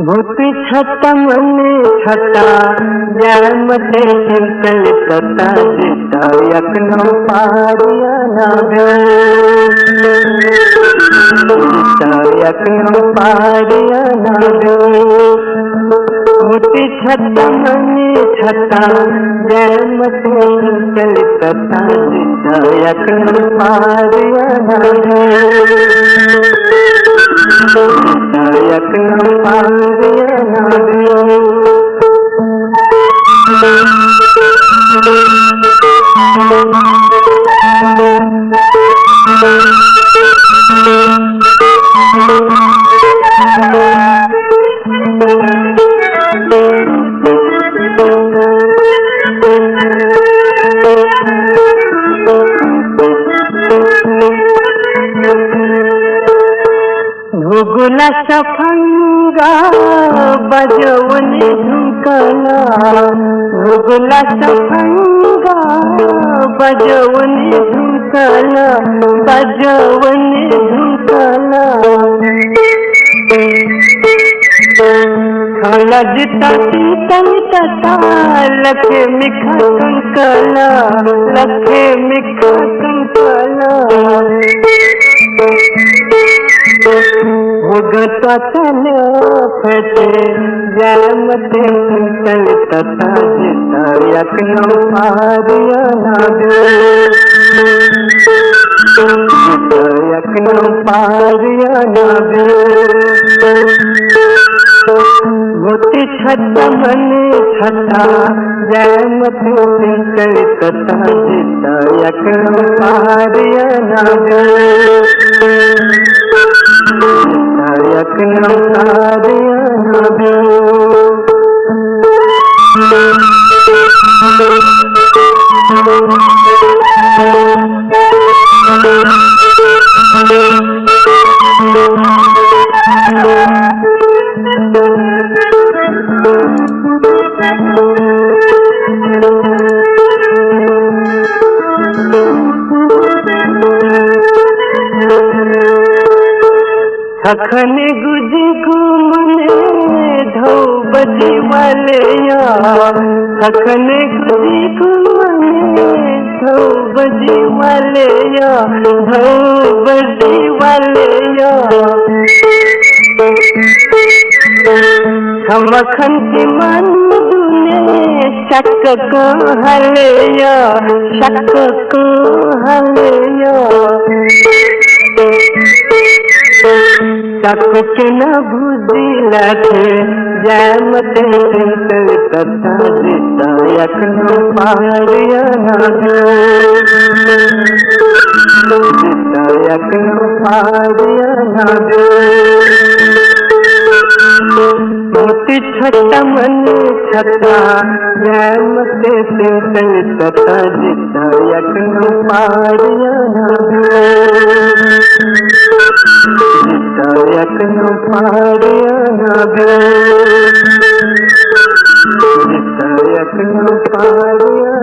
भूति छटा मन छटा जयमते संकल तता जिता यकनो पारिया नागे जिता यकनो पारिया नागे भूति छटा मन छटा जयमते संकल तता जिता यकनो पारिया नागे यकनो पारिया नागे भूगुला सफंगा बजवने झुमकला भूगुला सफंगा बजवने झुमकला बजवने झुमकला लजता शीतल तता लखे मिखा कंकला लखे मिखा कंकला भगत तन फटे जयमते संकल तथा जिता यकनो पारिया नागे जिता यकनो पारिया नागे भूति छटा मन छटा जयमते संकल तथा जिता यकनो पारिया नागे यकनो पारिया नागे खखने गुजी घूमने धो बजी वाले खखने गुजी घूमने धो बजी वाले धो बजी वाले खमखन की मन दुने शक को हले शक को हले कुछ न बुझिला थे जयमते संकल तथा जिता यकनो पारिया नागे जिता यकनो पारिया नागे भूति छटा मन छटा जयमते संकल तथा जिता यकनो पारिया नागे जिता यकनो पारिया नागे जिता यकनो पारिया